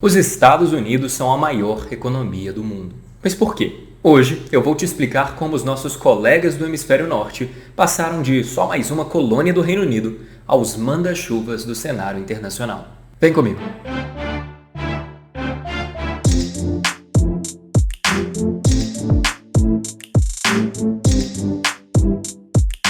Os Estados Unidos são a maior economia do mundo. Mas por quê? Hoje eu vou te explicar como os nossos colegas do Hemisfério Norte passaram de só mais uma colônia do Reino Unido aos manda-chuvas do cenário internacional. Vem comigo!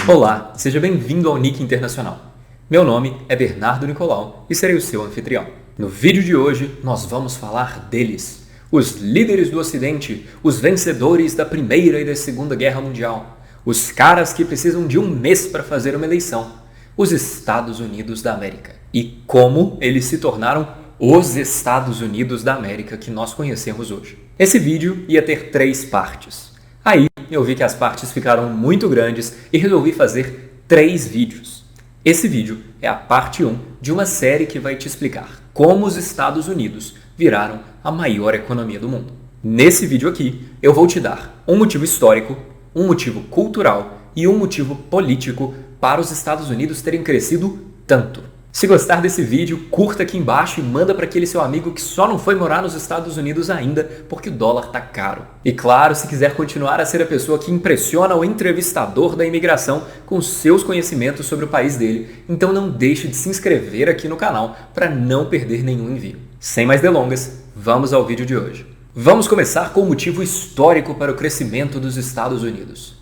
Olá, seja bem-vindo ao Nick Internacional. Meu nome é Bernardo Nicolau e serei o seu anfitrião. No vídeo de hoje, nós vamos falar deles, os líderes do Ocidente, os vencedores da Primeira e da Segunda Guerra Mundial, os caras que precisam de um mês para fazer uma eleição, os Estados Unidos da América, e como eles se tornaram os Estados Unidos da América que nós conhecemos hoje. Esse vídeo ia ter 3 partes. Aí eu vi que as partes ficaram muito grandes e resolvi fazer 3 vídeos. Esse vídeo é a parte 1 de uma série que vai te explicar como os Estados Unidos viraram a maior economia do mundo. Nesse vídeo aqui, eu vou te dar um motivo histórico, um motivo cultural e um motivo político para os Estados Unidos terem crescido tanto. Se gostar desse vídeo, curta aqui embaixo e manda para aquele seu amigo que só não foi morar nos Estados Unidos ainda porque o dólar tá caro. E claro, se quiser continuar a ser a pessoa que impressiona o entrevistador da imigração com seus conhecimentos sobre o país dele, então não deixe de se inscrever aqui no canal para não perder nenhum envio. Sem mais delongas, vamos ao vídeo de hoje. Vamos começar com o motivo histórico para o crescimento dos Estados Unidos.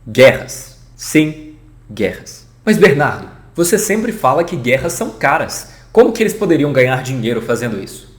Guerras. Sim, guerras. Mas Bernardo, você sempre fala que guerras são caras. Como que eles poderiam ganhar dinheiro fazendo isso?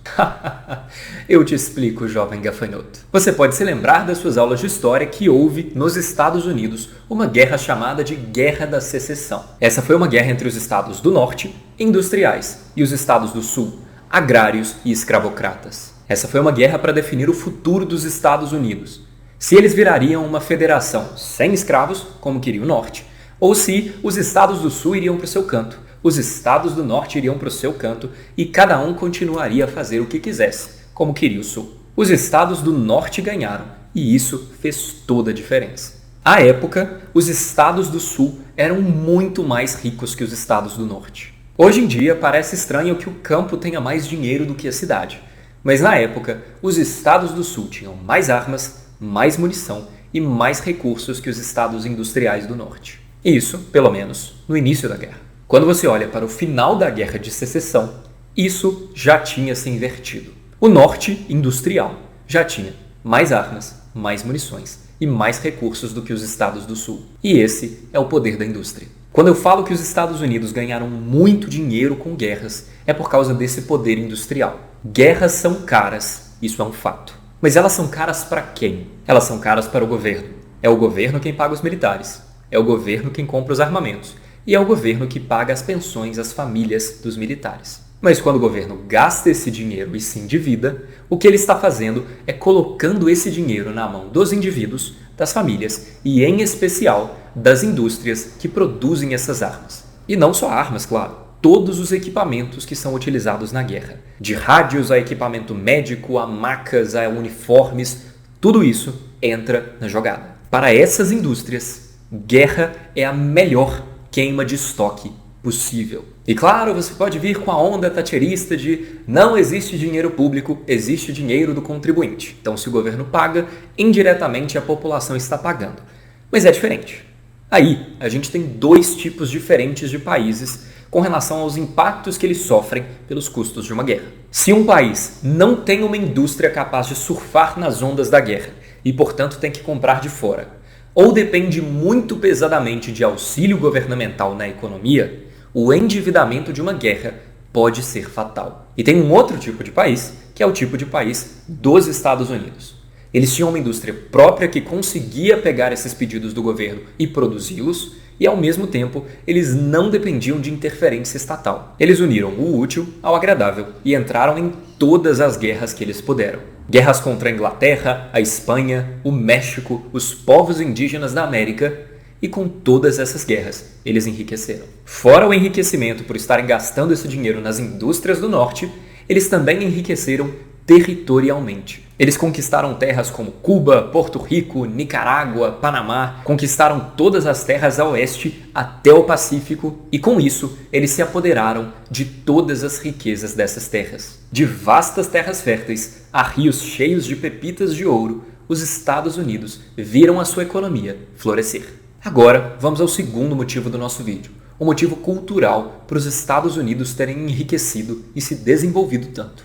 Eu te explico, jovem gafanhoto. Você pode se lembrar das suas aulas de história que houve nos Estados Unidos uma guerra chamada de Guerra da Secessão. Essa foi uma guerra entre os estados do norte, industriais, e os estados do sul, agrários e escravocratas. Essa foi uma guerra para definir o futuro dos Estados Unidos. Se eles virariam uma federação sem escravos, como queria o norte, ou se os estados do sul iriam para o seu canto, os estados do norte iriam para o seu canto e cada um continuaria a fazer o que quisesse, como queria o sul. Os estados do norte ganharam e isso fez toda a diferença. À época, os estados do sul eram muito mais ricos que os estados do norte. Hoje em dia parece estranho que o campo tenha mais dinheiro do que a cidade, mas na época os estados do sul tinham mais armas, mais munição e mais recursos que os estados industriais do norte. Isso, pelo menos, no início da guerra. Quando você olha para o final da Guerra de Secessão, isso já tinha se invertido. O norte industrial já tinha mais armas, mais munições e mais recursos do que os estados do sul. E esse é o poder da indústria. Quando eu falo que os Estados Unidos ganharam muito dinheiro com guerras, é por causa desse poder industrial. Guerras são caras, isso é um fato. Mas elas são caras para quem? Elas são caras para o governo. É o governo quem paga os militares. É o governo quem compra os armamentos. E é o governo que paga as pensões às famílias dos militares. Mas quando o governo gasta esse dinheiro e se endivida, o que ele está fazendo é colocando esse dinheiro na mão dos indivíduos, das famílias e, em especial, das indústrias que produzem essas armas. E não só armas, claro. Todos os equipamentos que são utilizados na guerra. De rádios a equipamento médico, a macas, a uniformes, tudo isso entra na jogada. Para essas indústrias, guerra é a melhor queima de estoque possível. E claro, você pode vir com a onda thatcherista de não existe dinheiro público, existe dinheiro do contribuinte. Então, se o governo paga, indiretamente a população está pagando. Mas é diferente. Aí, a gente tem 2 tipos diferentes de países com relação aos impactos que eles sofrem pelos custos de uma guerra. Se um país não tem uma indústria capaz de surfar nas ondas da guerra e, portanto, tem que comprar de fora, ou depende muito pesadamente de auxílio governamental na economia, o endividamento de uma guerra pode ser fatal. E tem um outro tipo de país, que é o tipo de país dos Estados Unidos. Eles tinham uma indústria própria que conseguia pegar esses pedidos do governo e produzi-los, e ao mesmo tempo eles não dependiam de interferência estatal. Eles uniram o útil ao agradável e entraram em todas as guerras que eles puderam. Guerras contra a Inglaterra, a Espanha, o México, os povos indígenas da América, e com todas essas guerras eles enriqueceram. Fora o enriquecimento por estarem gastando esse dinheiro nas indústrias do norte, eles também enriqueceram territorialmente. Eles conquistaram terras como Cuba, Porto Rico, Nicarágua, Panamá, conquistaram todas as terras a oeste até o Pacífico e com isso eles se apoderaram de todas as riquezas dessas terras. De vastas terras férteis a rios cheios de pepitas de ouro, os Estados Unidos viram a sua economia florescer. Agora vamos ao segundo motivo do nosso vídeo, o motivo cultural para os Estados Unidos terem enriquecido e se desenvolvido tanto.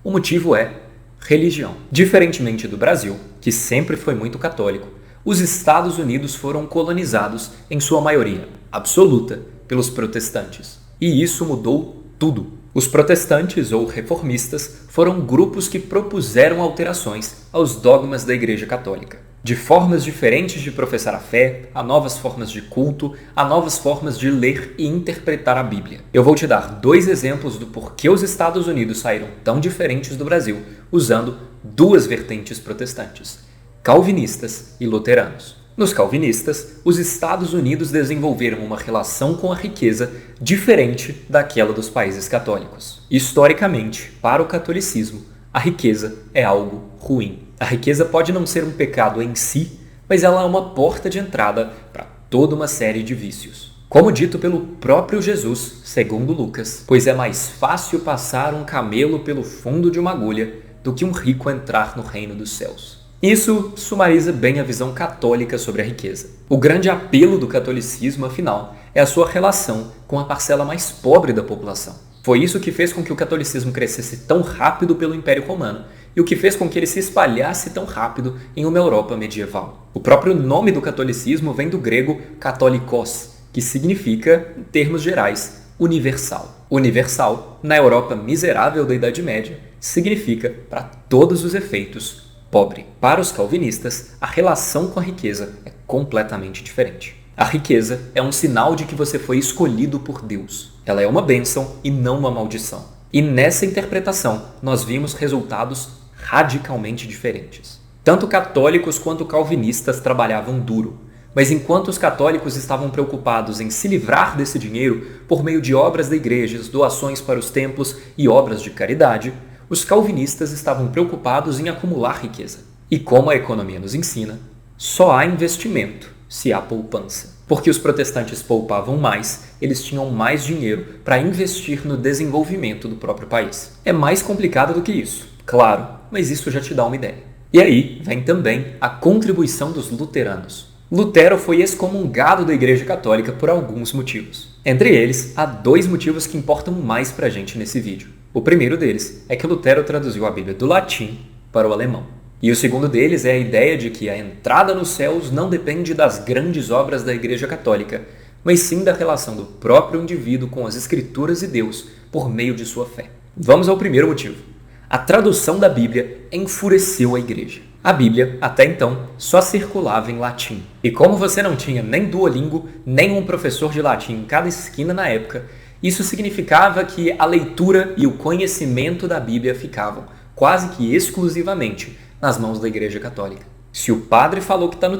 O motivo é religião. Diferentemente do Brasil, que sempre foi muito católico, os Estados Unidos foram colonizados, em sua maioria absoluta, pelos protestantes. E isso mudou tudo. Os protestantes, ou reformistas, foram grupos que propuseram alterações aos dogmas da Igreja Católica. De formas diferentes de professar a fé, a novas formas de culto, a novas formas de ler e interpretar a Bíblia. Eu vou te dar 2 exemplos do porquê os Estados Unidos saíram tão diferentes do Brasil, usando 2 vertentes protestantes, calvinistas e luteranos. Nos calvinistas, os Estados Unidos desenvolveram uma relação com a riqueza diferente daquela dos países católicos. Historicamente, para o catolicismo, a riqueza é algo ruim. A riqueza pode não ser um pecado em si, mas ela é uma porta de entrada para toda uma série de vícios. Como dito pelo próprio Jesus, segundo Lucas, pois é mais fácil passar um camelo pelo fundo de uma agulha do que um rico entrar no reino dos céus. Isso sumariza bem a visão católica sobre a riqueza. O grande apelo do catolicismo, afinal, é a sua relação com a parcela mais pobre da população. Foi isso que fez com que o catolicismo crescesse tão rápido pelo Império Romano e o que fez com que ele se espalhasse tão rápido em uma Europa medieval. O próprio nome do catolicismo vem do grego katolikos, que significa, em termos gerais, universal. Universal, na Europa miserável da Idade Média, significa, para todos os efeitos, pobre. Para os calvinistas, a relação com a riqueza é completamente diferente. A riqueza é um sinal de que você foi escolhido por Deus. Ela é uma bênção e não uma maldição. E nessa interpretação, nós vimos resultados radicalmente diferentes. Tanto católicos quanto calvinistas trabalhavam duro, mas enquanto os católicos estavam preocupados em se livrar desse dinheiro por meio de obras da igreja, doações para os templos e obras de caridade, os calvinistas estavam preocupados em acumular riqueza. E como a economia nos ensina, só há investimento se há poupança. Porque os protestantes poupavam mais, eles tinham mais dinheiro para investir no desenvolvimento do próprio país. É mais complicado do que isso, claro, mas isso já te dá uma ideia. E aí vem também a contribuição dos luteranos. Lutero foi excomungado da Igreja Católica por alguns motivos. Entre eles, há 2 motivos que importam mais pra gente nesse vídeo. O primeiro deles é que Lutero traduziu a Bíblia do latim para o alemão. E o segundo deles é a ideia de que a entrada nos céus não depende das grandes obras da Igreja Católica, mas sim da relação do próprio indivíduo com as Escrituras e Deus por meio de sua fé. Vamos ao primeiro motivo. A tradução da Bíblia enfureceu a Igreja. A Bíblia, até então, só circulava em latim. E como você não tinha nem Duolingo, nem um professor de latim em cada esquina na época, isso significava que a leitura e o conhecimento da Bíblia ficavam, quase que exclusivamente, nas mãos da Igreja Católica. Se o padre falou que está no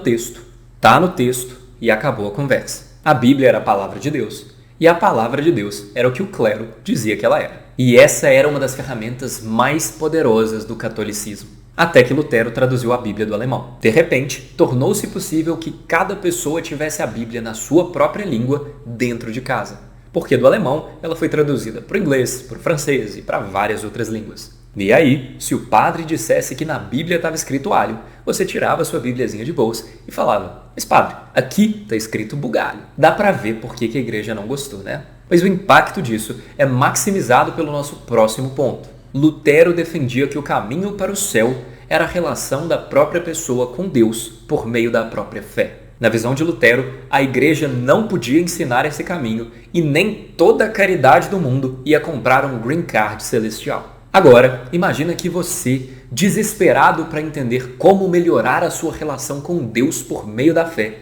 texto e acabou a conversa. A Bíblia era a palavra de Deus, e a palavra de Deus era o que o clero dizia que ela era. E essa era uma das ferramentas mais poderosas do catolicismo. Até que Lutero traduziu a Bíblia do alemão. De repente, tornou-se possível que cada pessoa tivesse a Bíblia na sua própria língua dentro de casa. Porque do alemão ela foi traduzida para o inglês, para o francês e para várias outras línguas. E aí, se o padre dissesse que na Bíblia estava escrito alho, você tirava sua bíbliazinha de bolsa e falava: mas padre, aqui está escrito bugalho. Dá para ver por que a igreja não gostou, né? Mas o impacto disso é maximizado pelo nosso próximo ponto. Lutero defendia que o caminho para o céu era a relação da própria pessoa com Deus por meio da própria fé. Na visão de Lutero, a igreja não podia ensinar esse caminho e nem toda a caridade do mundo ia comprar um green card celestial. Agora, imagina que você, desesperado para entender como melhorar a sua relação com Deus por meio da fé,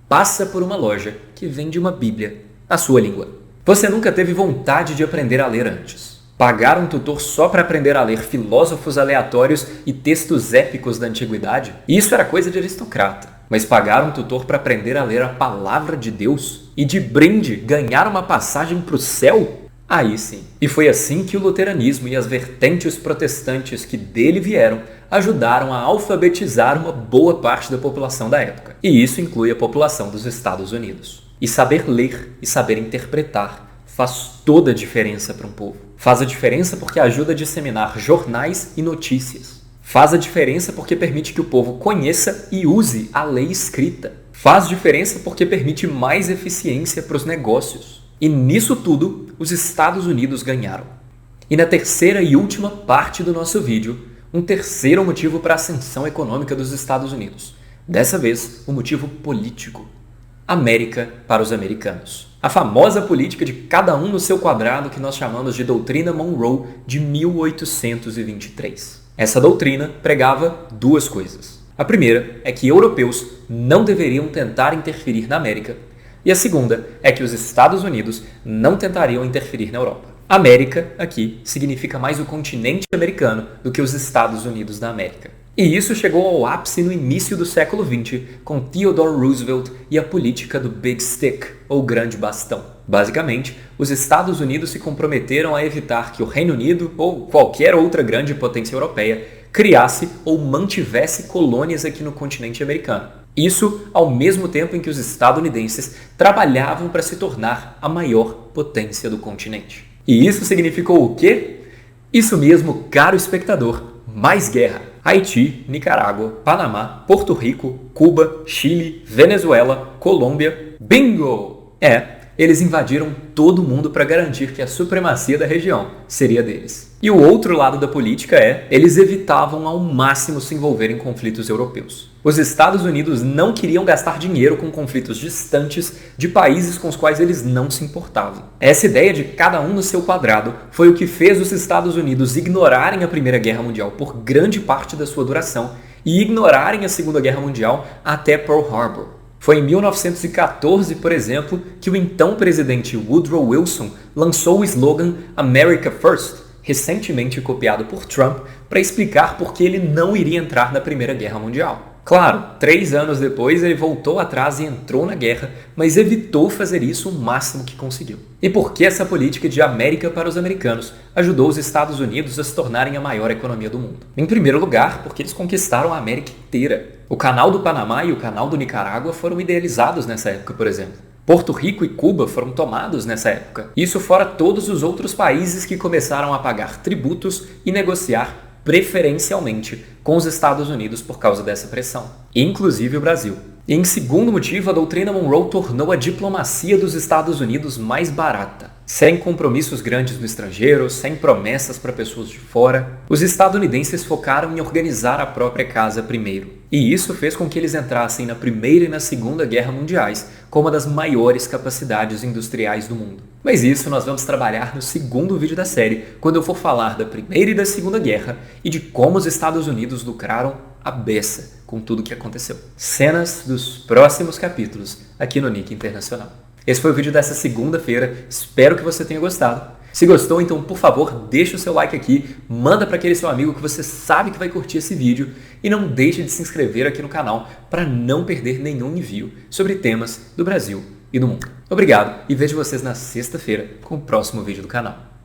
passa por uma loja que vende uma Bíblia na sua língua. Você nunca teve vontade de aprender a ler antes. Pagar um tutor só para aprender a ler filósofos aleatórios e textos épicos da antiguidade? Isso era coisa de aristocrata. Mas pagar um tutor para aprender a ler a palavra de Deus? E de brinde ganhar uma passagem para o céu? Aí sim. E foi assim que o luteranismo e as vertentes protestantes que dele vieram ajudaram a alfabetizar uma boa parte da população da época. E isso inclui a população dos Estados Unidos. E saber ler e saber interpretar faz toda a diferença para um povo. Faz a diferença porque ajuda a disseminar jornais e notícias. Faz a diferença porque permite que o povo conheça e use a lei escrita. Faz diferença porque permite mais eficiência para os negócios. E nisso tudo, os Estados Unidos ganharam. E na terceira e última parte do nosso vídeo, um terceiro motivo para a ascensão econômica dos Estados Unidos. Dessa vez, um motivo político. América para os americanos. A famosa política de cada um no seu quadrado que nós chamamos de Doutrina Monroe de 1823. Essa doutrina pregava duas coisas. A primeira é que europeus não deveriam tentar interferir na América. E a segunda é que os Estados Unidos não tentariam interferir na Europa. América, aqui, significa mais o continente americano do que os Estados Unidos da América. E isso chegou ao ápice no início do século XX, com Theodore Roosevelt e a política do Big Stick, ou Grande Bastão. Basicamente, os Estados Unidos se comprometeram a evitar que o Reino Unido, ou qualquer outra grande potência europeia, criasse ou mantivesse colônias aqui no continente americano. Isso ao mesmo tempo em que os estadunidenses trabalhavam para se tornar a maior potência do continente. E isso significou o quê? Isso mesmo, caro espectador, mais guerra. Haiti, Nicarágua, Panamá, Porto Rico, Cuba, Chile, Venezuela, Colômbia. Bingo! Eles invadiram todo mundo para garantir que a supremacia da região seria deles. E o outro lado da política eles evitavam ao máximo se envolver em conflitos europeus. Os Estados Unidos não queriam gastar dinheiro com conflitos distantes de países com os quais eles não se importavam. Essa ideia de cada um no seu quadrado foi o que fez os Estados Unidos ignorarem a Primeira Guerra Mundial por grande parte da sua duração e ignorarem a Segunda Guerra Mundial até Pearl Harbor. Foi em 1914, por exemplo, que o então presidente Woodrow Wilson lançou o slogan America First, recentemente copiado por Trump, para explicar por que ele não iria entrar na Primeira Guerra Mundial. Claro, 3 anos depois ele voltou atrás e entrou na guerra, mas evitou fazer isso o máximo que conseguiu. E por que essa política de América para os americanos ajudou os Estados Unidos a se tornarem a maior economia do mundo? Em primeiro lugar, porque eles conquistaram a América inteira. O Canal do Panamá e o Canal do Nicarágua foram idealizados nessa época, por exemplo. Porto Rico e Cuba foram tomados nessa época. Isso fora todos os outros países que começaram a pagar tributos e negociar preferencialmente com os Estados Unidos por causa dessa pressão, inclusive o Brasil. E em segundo motivo, a doutrina Monroe tornou a diplomacia dos Estados Unidos mais barata. Sem compromissos grandes no estrangeiro, sem promessas para pessoas de fora, os estadunidenses focaram em organizar a própria casa primeiro. E isso fez com que eles entrassem na Primeira e na Segunda Guerra Mundiais com uma das maiores capacidades industriais do mundo. Mas isso nós vamos trabalhar no segundo vídeo da série, quando eu for falar da Primeira e da Segunda Guerra e de como os Estados Unidos lucraram a beça com tudo o que aconteceu. Cenas dos próximos capítulos aqui no Nick Internacional. Esse foi o vídeo dessa segunda-feira, espero que você tenha gostado. Se gostou, então, por favor, deixa o seu like aqui, manda para aquele seu amigo que você sabe que vai curtir esse vídeo e não deixe de se inscrever aqui no canal para não perder nenhum envio sobre temas do Brasil e do mundo. Obrigado e vejo vocês na sexta-feira com o próximo vídeo do canal.